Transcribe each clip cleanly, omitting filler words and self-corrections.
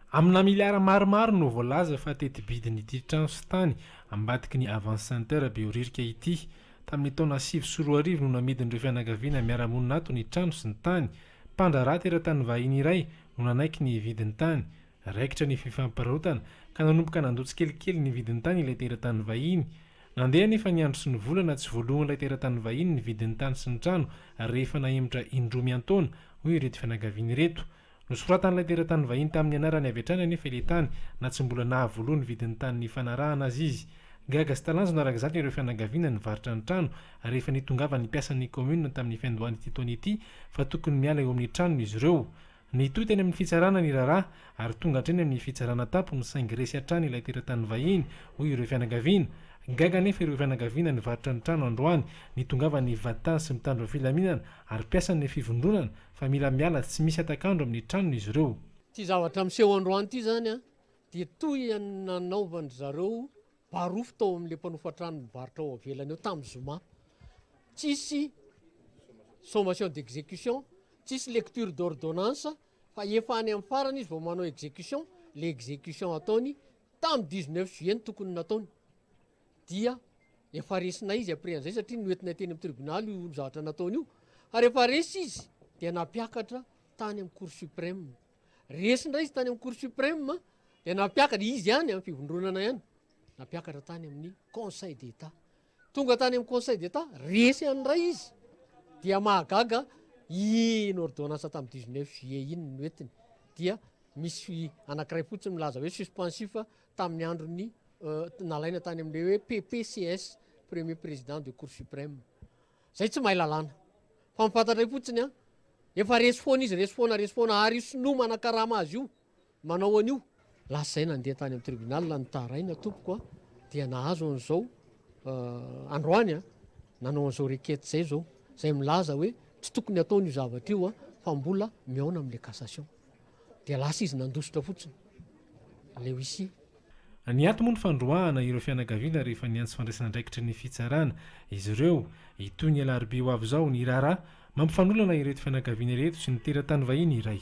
Amina miliara maromaro no voalaza fa tety bidin'ity trano sy tany ambadiky ny Avance Center Bioririka ity. Tamin'ny taona 2024 no namidin'ireo fianakaviana miara-monina ato ny trano sy ny tany. Mpandraraha teratany vahiny iray no nanaiky ny vidin'ny tany. Raikitra ny fifampiparotana ka nanomboka nandotsy kelikely ny vidin'ny tany ilay teratany vahiny. Nandeha nefa ny andro sy ny volana tsy voalohan'ilay teratany vahiny ny vidin'ny tany sy ny trano rehefa nahemotra indroa miantaona hoy ireto fianakaviana ireto. Nosoratan'ilay teratany vahiny tamin'ny anarany avy hatrany anefa ilay tany na tsy mbola nahavoloa ny vidin'ny tany ny fanarahana azy izy. Gaga sy talanjona araka izany ireo fianakaviana nivarotra ny trano rehefa nitongava ny mpiasan'ny commune tamin'ny fiandohan'ity taona ity fa tokony miala eo amin'ny trano izy ireo. Nitoy teny amin'ny fitsarana ny raharaha ary tonga hatreny amin'ny fitsarana tapo ny saingy resy hatrany ilay teratany vahiny hoy ireo fianakaviana. Gaga nefa ireo fianakaviana nivarotra ny trano androany nitongava ny vatany sy mitandro filaminana ary mpiasan'ny fivondronana fa mila miala tsy misy atakandro amin'ny trano izy ireo. Ty zavatra miseho androany ty zany a dia toy nanaovany zareo barofo tao amin'le mpanofa trano mivarotra ao avelany eo tamin'ny Zoma. Tsisy sommation d'exécution, tsisy lecture d'ordonnance fa efa any amin'ny farany izy vao manao exécution, le exécution ataony tamin'ny 19 juillet tokony nataony. Dia efa resina izy après an'izay satria noentina teny amin'ny tribunaly io zavatra nataony io. Ary efa resy izy dia napiakatra tany amin'ny Cour suprême. Resindra izy tany amin'ny Cour suprême dia napiakatra izy ihany amin'ny fivondronana ihany. Napiakatra tany amin'ny Conseil d'État. Tonga tany amin'ny Conseil d'État, resy andray izy. Dia mahagaga ino ordonnance tamin'ny 19 juillet iny noentiny. Dia misy anankiray fotsiny milaza hoe suspensif tamin'ny androny nalaina tany amin'le hoe PPCS, premier président de Cour suprême. Zay tsy mahay lalàna. Fa mifantatra fotsiny a, efa resy foana izy, resy foana ary sonomana karama azy io, manao an'io. Lasa zay nandeha tany amin'ny tribunal nitaraina tompoko dia nahazo an'izao androany nanao an'izao requête zay zao, zay milaza hoe tsy tokony ataony io zavatra io fa mbola miaona amin'le cassation. Dia lasa izy nandositra fotsiny. Le huissier. Ny ato moa ny fandroahana ireo fianakaviana rehefa niantsy fandraisana andraikitra ny fitsarana. Izy ireo itoy ny alarobia ho avy izao ny raharaha mampifanolana ireto fianakaviana ireto sy ny teratany vahiny iray.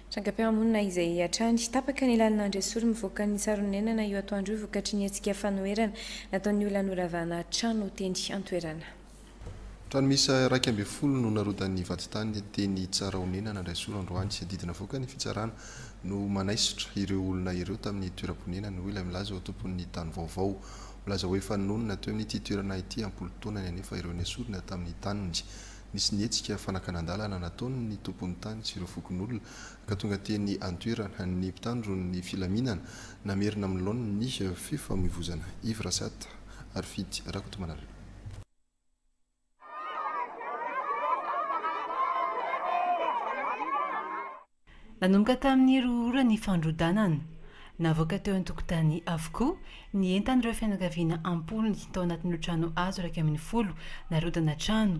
Trangam-piarahamonina izay hatrany tapaka ny lalana Andresoro mivoaka ny tsaronenana io atoandro io vokatry ny hetsika fanoherana nataon'ny olona noravana trano teny antoerana. Trano misa 240 no narodany vatitany teny tsaraonenana Andresoro androany sy didina voaka ny fitsarana no manaisitra ireo olona ireo tamin'ny toeram-ponenana no ilay milaza ao tompon'ny tany vaovao. Milaza hoe efa nonona teo amin'ity toerana ity ampolo taona ny anefa ireo nesorina tamin'ny taniny. Nisy nietsika fanakanandalana nataony ny tompon'ny tany sy ireo fokon'olona ka tonga teny antoerana ny mpitandro ny filaminana namerina amin'ny laona ny fifamoivoizana. Yves Rasata ary Fity Rakotomanarina. Nanomboka tamin'ny roa ny fandrodanana navoaka teo an-tokotany avokoa ny entan'ireo fianakaviana ampolo ny tao anatin'ireo trano azo 110 narodana trano.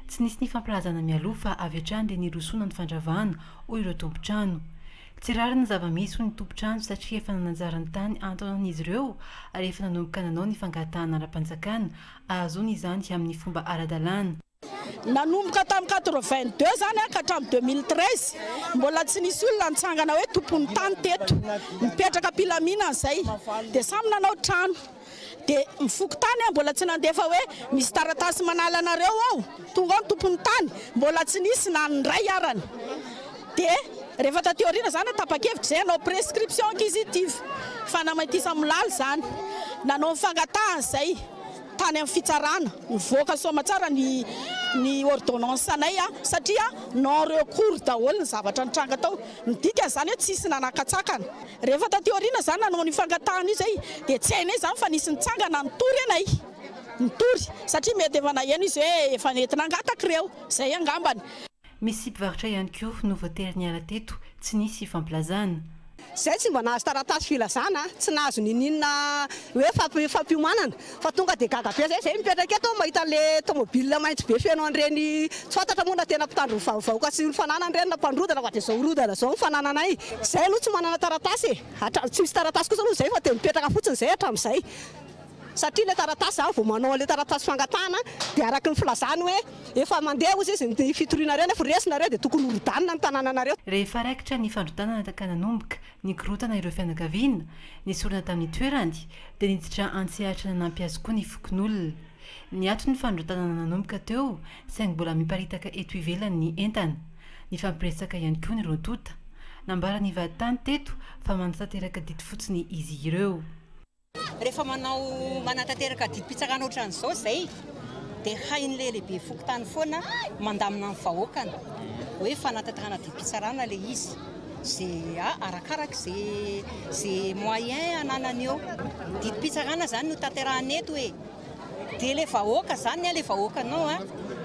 Tsy nisy ny fampirazana mialoha fa avy hatrany dia nirosona ny fandravahana hoy ireo tompo-trano. Tsy rariny ny zava-misy hoy ny tompo-trano satria efa nananjara ny tany antonan'izy ireo ary efa nanomboka nanao ny fangatahana ara-panjakana ahazoany izany amin'ny fomba ara-dalàna. Nanomboka tamin'ny 82 zany ka hatramin'ny 2013 mbola tsy nisy olona nitsangana hoe tompon'ny tany teto mipetraka pilaminana zay dia samy nanao trano dia mifoky tany mbola tsy nandefa hoe misy taratasy manala anareo ao tonga ao ny tompon'ny tany mbola tsy nisy na ndray arany dia rehefa tateoriana zany tapa-kevitra zay nanao prescription acquisitive fanamaitisa milala zany nanao fangatahana zay tany amin'ny fitsarana nivoaka soma tsara ny ordonnance anay satria non recours daholo ny zavatra nitranga tao midika zany hoe tsisy nanakatsakana. Rehefa tateoriana zany nanao ny fangatahana io zay dia tsy hainay zany fa nisy nitsangana nitory anay nitory satria mety efa naheno izy hoe efa nentina angataka reo zay angambany. Misy mpivarotra ihany koa no voatery niala teto tsy nisy fampilazana. Zay tsy mba nahazo taratasy filazana tsy nahazo ninina hoe fampiomanana fa tonga dia gaga be zay mipetraka eto mahita le tomobile maitso be feno an'ireny tsy fantatra moa na tena mpitandro vaovaoka sy fanana an'ireny na mpandrodana fa dia zao rodana zao mifanananay zay aloha tsy manana taratasy tsy misy taratasy kosa aloha zay fa dia mipetraka fotsiny zay hatramin'izay. satria le taratasy zany vao manao le taratasy fangatahana dia araky ny filazany hoe efa mandeha ozy izy ny fitoriana reo nefa resinareo dia tokony horodanina ny tanànanareo. Rehefa raikitra ny fandrodanana takananomboka ny korotana ireo fianakaviana nisorona tamin'ny toerany dia niditra antsehatra nanampy azy koa ny fokon'olona. Ny atony fandrodanana nanomboka teo saingy mbola miparitaka eto ivelany ny entana. Ny fampiresaka ihany koa ny rotota. Nambara ny vaditany teto fa manatanteraka didy fotsiny izy ireo. Rehefa manao manatanteraka didy pitsarana ohatran'izao izay dia hain'le lehibe fokotany foana mandamina ny vahoakana hoe fanatanterana didy pitsarana le izy. Zay arakaraka zay moyen ananany eo. Didy pitsarana zany no tanterahana eto hoe dia le vahoaka zany le vahoakanao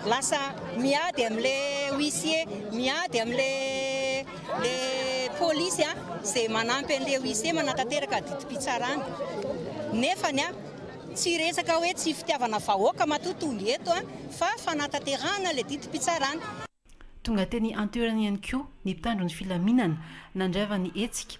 lasa miady amin'le huissier, miady amin'le polisy zay manampy an'le huissier manatanteraka didy pitsarana. Nefa tsy resaka hoe tsy fitiavana vahoaka matotongy eto fa fanatanterahana le didy pitsarana. Tonga teny antoerana ihany koa ny mpitandro ny filaminana nandrava ny hetsika